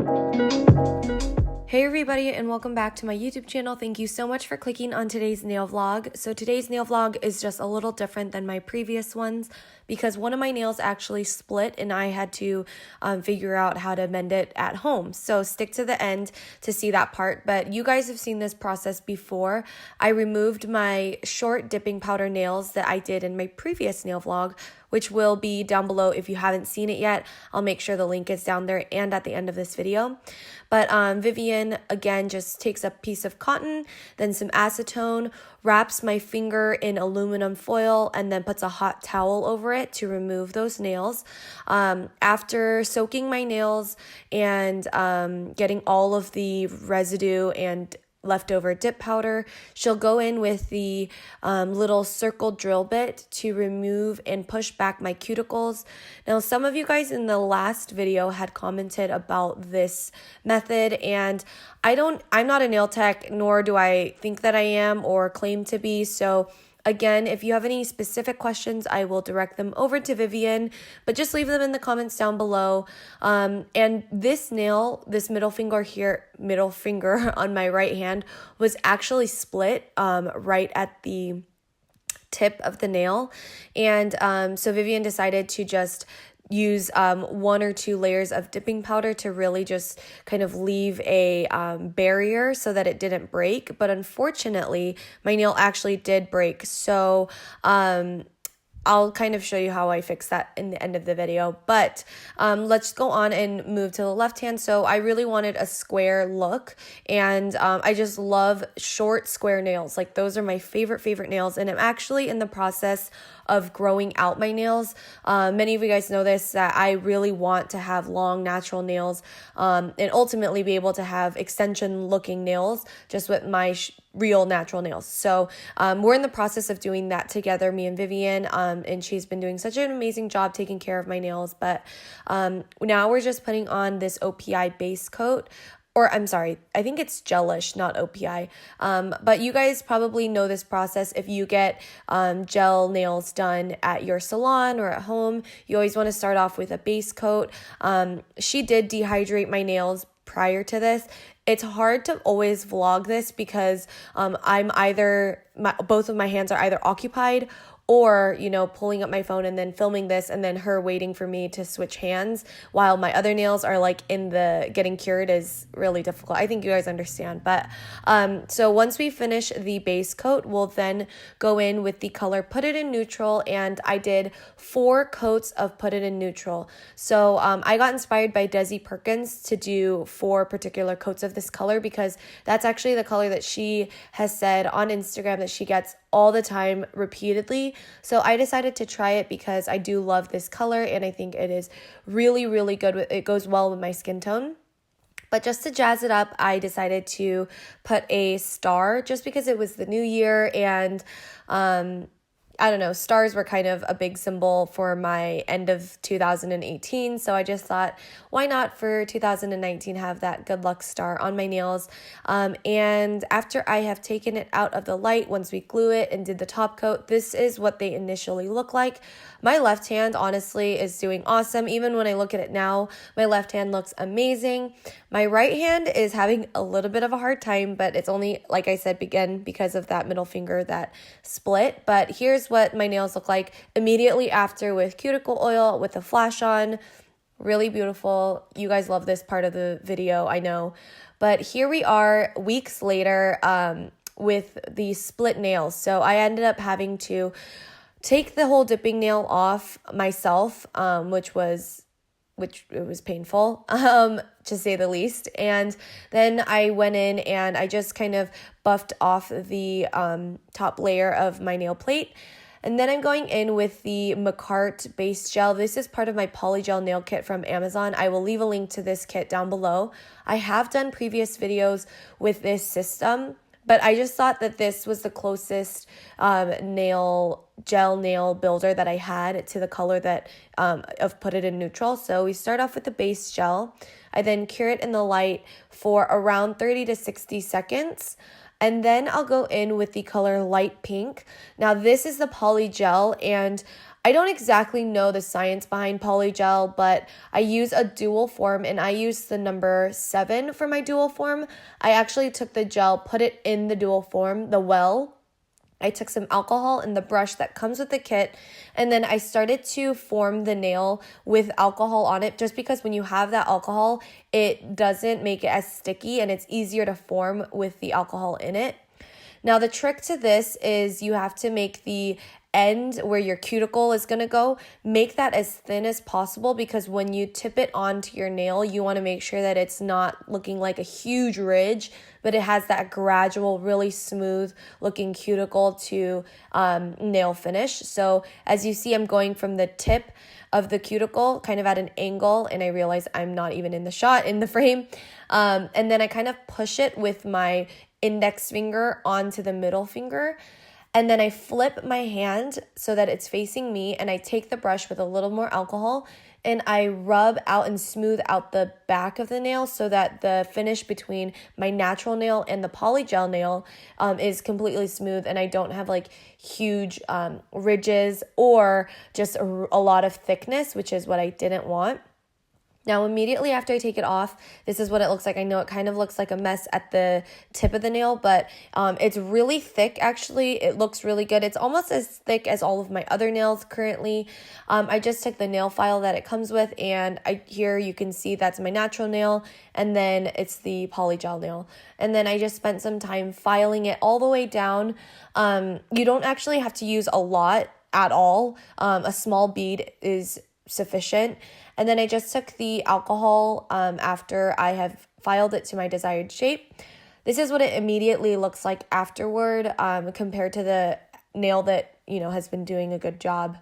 Hey everybody, and welcome back to my YouTube channel. Thank you so much for clicking on today's nail vlog. So today's nail vlog is just a little different than my previous ones because one of my nails actually split and I had to figure out how to mend it at home. So stick to the end to see that part, but you guys have seen this process before. I removed my short dipping powder nails that I did in my previous nail vlog, which will be down below if you haven't seen it yet. I'll make sure the link is down there and at the end of this video. But Vivian, again, just takes a piece of cotton, then some acetone, wraps my finger in aluminum foil, and then puts a hot towel over it to remove those nails. After soaking my nails and getting all of the residue and leftover dip powder, she'll go in with the little circle drill bit to remove and push back my cuticles. Now, some of you guys in the last video had commented about this method, and I'm not a nail tech, nor do I think that I am or claim to be. So again, if you have any specific questions, I will direct them over to Vivian, but just leave them in the comments down below. And this nail, this middle finger on my right hand was actually split right at the tip of the nail. And so Vivian decided to just use 1 or 2 layers of dipping powder to really just kind of leave a barrier so that it didn't break. But unfortunately, my nail actually did break. So I'll kind of show you how I fixed that in the end of the video, but let's go on and move to the left hand. So I really wanted a square look, and I just love short square nails. Like, those are my favorite nails, and I'm actually in the process of growing out my nails. Many of you guys know this, that I really want to have long natural nails and ultimately be able to have extension looking nails just with my real natural nails. So we're in the process of doing that together, me and Vivian, and she's been doing such an amazing job taking care of my nails. But now we're just putting on this OPI base coat. Or I'm sorry, I think it's gelish, not OPI. But you guys probably know this process. If you get gel nails done at your salon or at home, you always want to start off with a base coat. She did dehydrate my nails prior to this. It's hard to always vlog this because both of my hands are either occupied or, pulling up my phone and then filming this and then her waiting for me to switch hands while my other nails are like in the getting cured is really difficult. I think you guys understand. But so once we finish the base coat, we'll then go in with the color Put It in Neutral, and I did 4 coats of Put It in Neutral. So I got inspired by Desi Perkins to do 4 particular coats of this color because that's actually the color that she has said on Instagram that she gets all the time repeatedly. So I decided to try it because I do love this color and I think it is really good. It goes well with my skin tone. But just to jazz it up, I decided to put a star just because it was the new year, and I don't know, stars were kind of a big symbol for my end of 2018, so I just thought, why not for 2019 have that good luck star on my nails? And after I have taken it out of the light, once we glue it and did the top coat, this is what they initially look like. My left hand, honestly, is doing awesome. Even when I look at it now, my left hand looks amazing. My right hand is having a little bit of a hard time, but it's only, like I said, because of that middle finger that split. But here's what my nails look like immediately after with cuticle oil with the flash on. Really beautiful. You guys love this part of the video, I know. But here we are weeks later with the split nails. So I ended up having to take the whole dipping nail off myself, which it was painful, to say the least. And then I went in and I just kind of buffed off the top layer of my nail plate. And then I'm going in with the McCart base gel. This is part of my Polygel nail kit from Amazon. I will leave a link to this kit down below. I have done previous videos with this system, but I just thought that this was the closest gel nail builder that I had to the color that of Put It in Neutral. So we start off with the base gel. I then cure it in the light for around 30 to 60 seconds. And then I'll go in with the color light pink. Now this is the Polygel, and I don't exactly know the science behind Polygel, but I use a dual form, and I use the number 7 for my dual form. I actually took the gel, put it in the dual form, the well. I took some alcohol in the brush that comes with the kit, and then I started to form the nail with alcohol on it, just because when you have that alcohol, it doesn't make it as sticky and it's easier to form with the alcohol in it. Now, the trick to this is you have to make the end where your cuticle is going to go, make that as thin as possible, because when you tip it onto your nail, you want to make sure that it's not looking like a huge ridge, but it has that gradual, really smooth looking cuticle to nail finish. So as you see, I'm going from the tip of the cuticle kind of at an angle, and I realize I'm not even in the shot, in the frame. And then I kind of push it with my index finger onto the middle finger. And then I flip my hand so that it's facing me, and I take the brush with a little more alcohol and I rub out and smooth out the back of the nail so that the finish between my natural nail and the polygel nail is completely smooth, and I don't have like huge ridges or just a lot of thickness, which is what I didn't want. Now, immediately after I take it off, this is what it looks like. I know it kind of looks like a mess at the tip of the nail, but it's really thick, actually. It looks really good. It's almost as thick as all of my other nails currently. I just took the nail file that it comes with, and here you can see that's my natural nail, and then it's the polygel nail. And then I just spent some time filing it all the way down. You don't actually have to use a lot at all. A small bead is sufficient. And then I just took the alcohol after I have filed it to my desired shape. This is what it immediately looks like afterward compared to the nail that, has been doing a good job.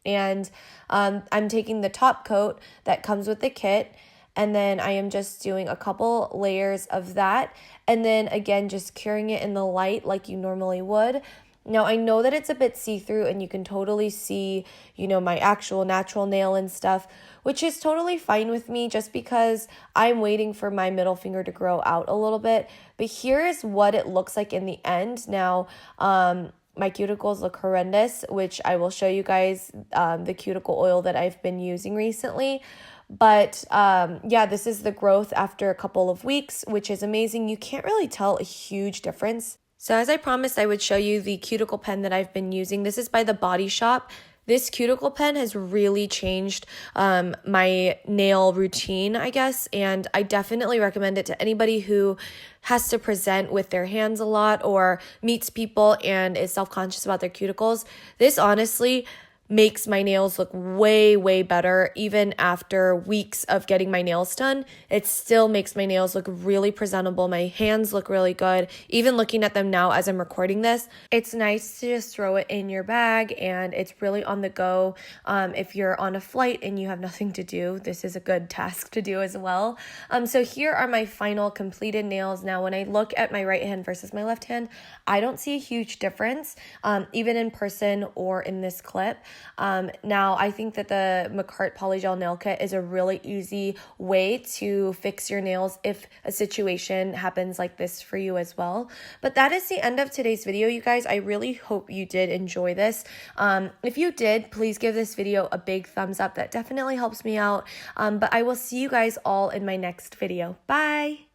And I'm taking the top coat that comes with the kit, and then I am just doing a couple layers of that, and then again just curing it in the light like you normally would. Now, I know that it's a bit see-through and you can totally see, my actual natural nail and stuff, which is totally fine with me just because I'm waiting for my middle finger to grow out a little bit. But here is what it looks like in the end. Now, my cuticles look horrendous, which I will show you guys the cuticle oil that I've been using recently. But this is the growth after a couple of weeks, which is amazing. You can't really tell a huge difference. So as I promised, I would show you the cuticle pen that I've been using. This is by the Body Shop. This cuticle pen has really changed my nail routine, I guess, and I definitely recommend it to anybody who has to present with their hands a lot or meets people and is self-conscious about their cuticles. This honestly makes my nails look way, way better. Even after weeks of getting my nails done, it still makes my nails look really presentable. My hands look really good. Even looking at them now as I'm recording this, it's nice to just throw it in your bag, and it's really on the go. If you're on a flight and you have nothing to do, this is a good task to do as well. So here are my final completed nails. Now, when I look at my right hand versus my left hand, I don't see a huge difference, even in person or in this clip. Now, I think that the McCart Polygel Nail Kit is a really easy way to fix your nails if a situation happens like this for you as well. But that is the end of today's video, you guys. I really hope you did enjoy this. If you did, please give this video a big thumbs up. That definitely helps me out. But I will see you guys all in my next video. Bye!